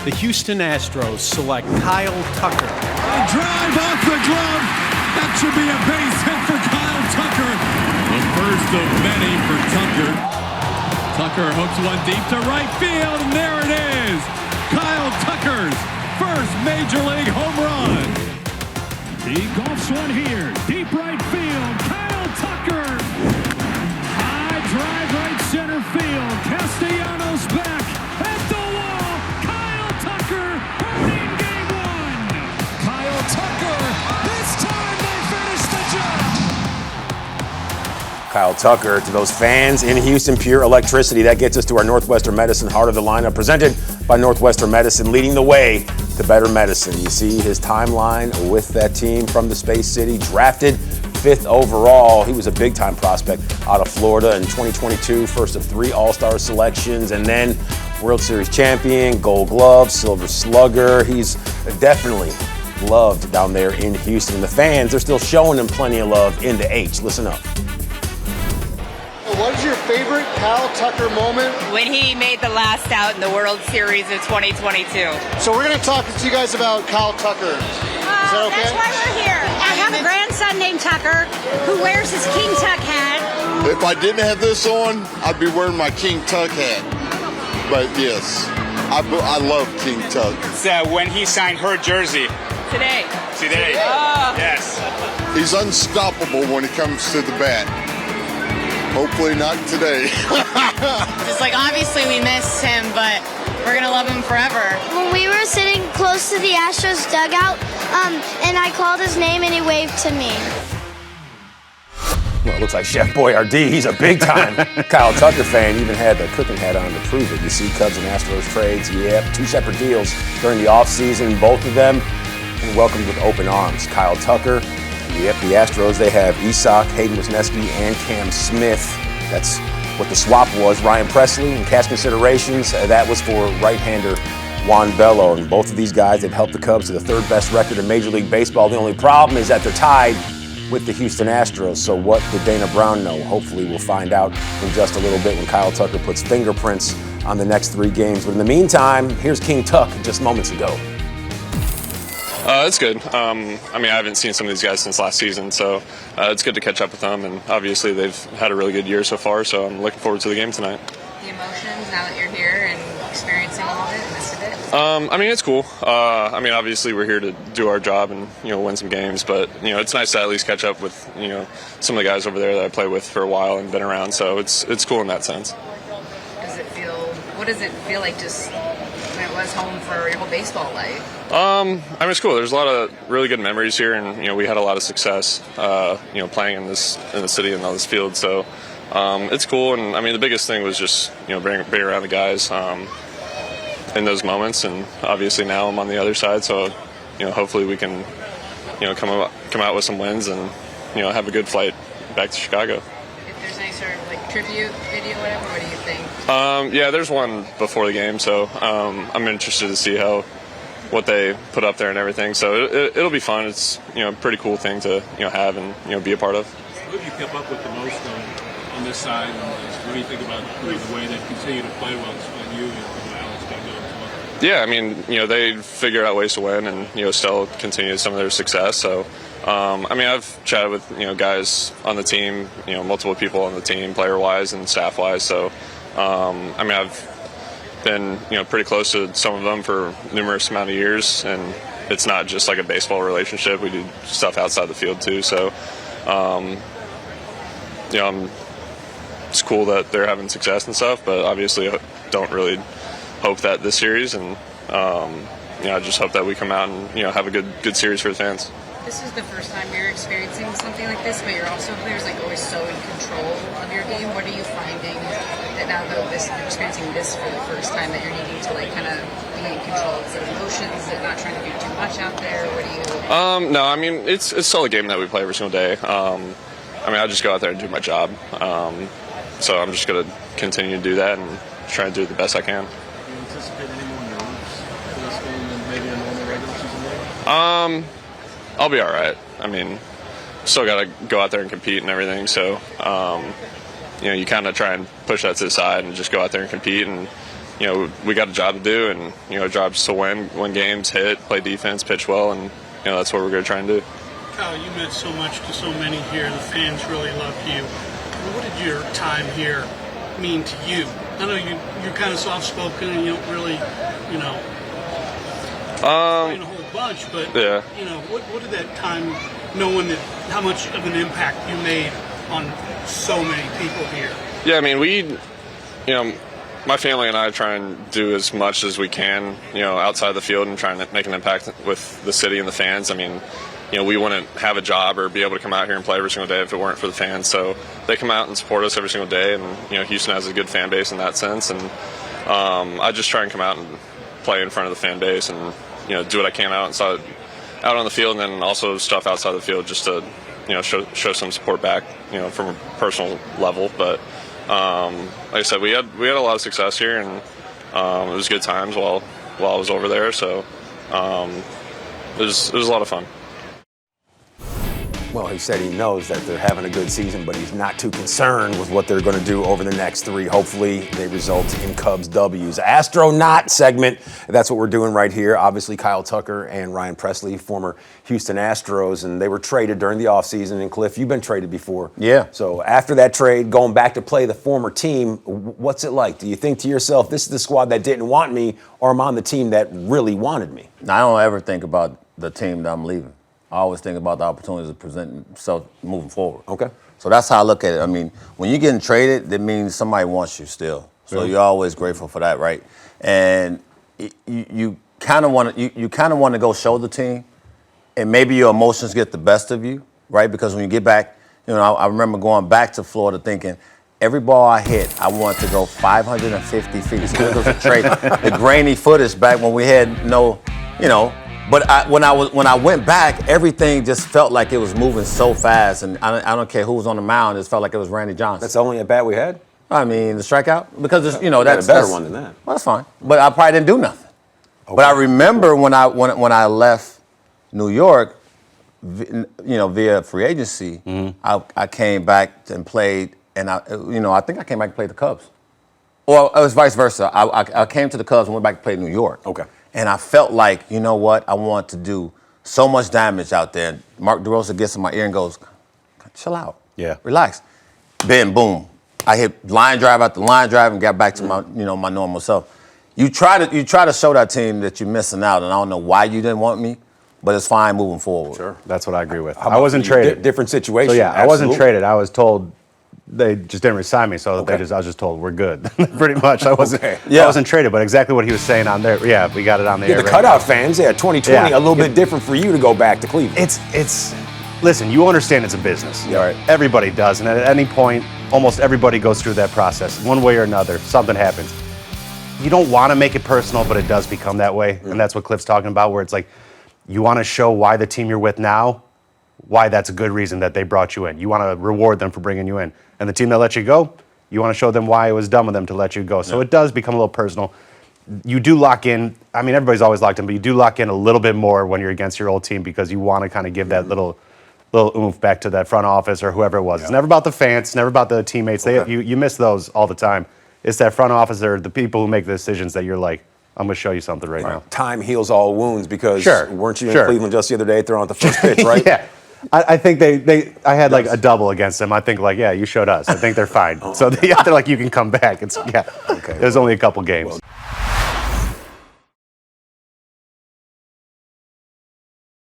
the Houston Astros select Kyle Tucker. A drive off the glove. That should be a base hit for Kyle Tucker. The first of many for Tucker. Tucker hooks one deep to right field, and there it is. Kyle Tucker's first Major League home run. He golfs one here. Deep right field. Kyle Tucker. High drive right center field. Castellanos back at the wall. Kyle Tucker earning game one. Kyle Tucker. This time they finish the job. Kyle Tucker, to those fans in Houston, pure electricity. That gets us to our Northwestern Medicine Heart of the Lineup, presented by Northwestern Medicine, leading the way to better medicine. You see his timeline with that team from the Space City, drafted 5th overall. He was a big-time prospect out of Florida in 2022, first of 3 All-Star selections, and then World Series champion, Gold Glove, Silver Slugger. He's definitely loved down there in Houston. The fans, they're still showing him plenty of love in the H. Listen up. What is your favorite Kyle Tucker moment? When he made the last out in the World Series of 2022. So we're going to talk to you guys about Kyle Tucker. Is that okay? That's why we're here. I have a grandson named Tucker who wears his King Tuck hat. If I didn't have this on, I'd be wearing my King Tuck hat. But yes, I love King Tuck. It's when he signed her jersey. Today. Yes. He's unstoppable when it comes to the bat. Hopefully not today. Just like, obviously we miss him, but we're going to love him forever. When we were sitting close to the Astros dugout, and I called his name and he waved to me. Well, it looks like Chef Boyardee. He's a big-time Kyle Tucker fan. Even had the cooking hat on to prove it. You see Cubs and Astros trades. Yep, 2 separate deals during the offseason. Both of them welcomed with open arms. Kyle Tucker. Yep, the Astros, they have Isak, Hayden Wisniewski, and Cam Smith. That's what the swap was. Ryan Presley, and cash considerations, that was for right-hander Juan Bello. And both of these guys have helped the Cubs to the 3rd best record in Major League Baseball. The only problem is that they're tied with the Houston Astros. So what did Dana Brown know? Hopefully we'll find out in just a little bit when Kyle Tucker puts fingerprints on the next 3 games. But in the meantime, here's King Tuck just moments ago. It's good. I mean, I haven't seen some of these guys since last season, so it's good to catch up with them. And obviously, they've had a really good year so far, so I'm looking forward to the game tonight. The emotions now that you're here and experiencing all of it, missed a bit? I mean, it's cool. I mean, obviously, we're here to do our job and win some games, but it's nice to at least catch up with some of the guys over there that I played with for a while and been around. So it's cool in that sense. What does it feel like just when it was home for your whole baseball life? I mean, it's cool. There's a lot of really good memories here, and we had a lot of success, playing in the city and on this field. So it's cool. And I mean, the biggest thing was just being around the guys in those moments. And obviously now I'm on the other side, so hopefully we can come out with some wins and have a good flight back to Chicago. If there's any sort of tribute video, whatever, what do you think? Yeah, there's one before the game, so I'm interested to see what they put up there and everything. So it'll be fun. It's a pretty cool thing to have and be a part of. Who have you kept up with the most on this side? And what do you think about the way they continue to play well, despite you and Alex got going as well? Yeah, I mean they figure out ways to win and still continue some of their success. So I mean I've chatted with guys on the team, multiple people on the team, player wise and staff wise. So I mean I've been pretty close to some of them for numerous amount of years, and it's not just like a baseball relationship. We do stuff outside the field too. So it's cool that they're having success and stuff, but obviously I don't really hope that this series, and I just hope that we come out and have a good series for the fans. This is the first time you're experiencing something like this, but you're also players always so in control of your game. What are you finding that now that you're experiencing this for the first time, that you're needing to kind of be in control of the emotions and not trying to do too much out there? What do you? No, I mean it's still a game that we play every single day. I mean I just go out there and do my job. So I'm just going to continue to do that and try to do the best I can. Do you anticipate any more nerves for this game than maybe a normal regular season game? I'll be all right. I mean, still got to go out there and compete and everything. So, you kind of try and push that to the side and just go out there and compete. And, we got a job to do, and a job is to win games, hit, play defense, pitch well, and that's what we're going to try and do. Kyle, you meant so much to so many here. The fans really love you. What did your time here mean to you? I know you're kind of soft-spoken and you don't really, explain a whole bunch, but yeah. What did that time, knowing that how much of an impact you made on so many people here? Yeah, I mean, my family and I try and do as much as we can, outside the field and trying to make an impact with the city and the fans. I mean, we wouldn't have a job or be able to come out here and play every single day if it weren't for the fans. So they come out and support us every single day, and Houston has a good fan base in that sense. And I just try and come out and play in front of the fan base and do what I can out on the field, and then also stuff outside the field just to show some support back from a personal level. But like I said, we had a lot of success here, and it was good times while I was over there. So it was a lot of fun. Well, he said he knows that they're having a good season, but he's not too concerned with what they're going to do over the next 3. Hopefully, they result in Cubs W's. Astro-not segment. That's what we're doing right here. Obviously, Kyle Tucker and Ryan Presley, former Houston Astros, and they were traded during the offseason. And Cliff, you've been traded before. Yeah. So after that trade, going back to play the former team, what's it like? Do you think to yourself, this is the squad that didn't want me, or I'm on the team that really wanted me? I don't ever think about the team that I'm leaving. I always think about the opportunities that present themselves moving forward. Okay. So that's how I look at it. I mean, when you're getting traded, that means somebody wants you still. So you're always grateful for that, right? And you kind of want to go show the team, and maybe your emotions get the best of you, right? Because when you get back, I remember going back to Florida thinking, every ball I hit, I want to go 550 feet. So it was a trade. The grainy footage back when we had no, But when I went back, everything just felt like it was moving so fast, and I don't care who was on the mound. It just felt like it was Randy Johnson. That's the only at bat we had? I mean, the strikeout, because that's a better one than that. Well, that's fine, but I probably didn't do nothing. Okay. But I remember when I left New York, via free agency, I came back and played, and I think I came back and played the Cubs. Well, it was vice versa. I came to the Cubs and went back to play New York. Okay. And I felt like, you know what, I want to do so much damage out there. Mark DeRosa gets in my ear and goes, chill out. Yeah. Relax. Then, boom. I hit line drive after line drive and got back to my normal self. You try to show that team that you're missing out, and I don't know why you didn't want me, but it's fine moving forward. Sure. That's what I agree with. I wasn't traded. Different situation. So, yeah, absolutely. I wasn't traded. I was told they just didn't resign me, so I was just told we're good. Pretty much. I wasn't traded, but exactly what he was saying on there. Yeah, we got it on the air. The cutout fans, 2020, a little bit different for you to go back to Cleveland. It's listen, you understand it's a business. Yeah. Right. Everybody does, and at any point, almost everybody goes through that process. One way or another, something happens. You don't want to make it personal, but it does become that way, and that's what Cliff's talking about, where it's like you want to show why the team you're with now, why that's a good reason that they brought you in. You want to reward them for bringing you in. And the team that let you go, you want to show them why it was dumb of them to let you go. So it does become a little personal. You do lock in. I mean, everybody's always locked in, but you do lock in a little bit more when you're against your old team because you want to kind of give that little oomph back to that front office or whoever it was. It's never about the fans. It's never about the teammates. You miss those all the time. It's that front office or the people who make the decisions that you're like, I'm going to show you something right now. Time heals all wounds because weren't you in Cleveland just the other day throwing out the first pitch, right? Yeah. I think I had like a double against them. I think you showed us. I think they're fine. So they're like, you can come back. It was only a couple games.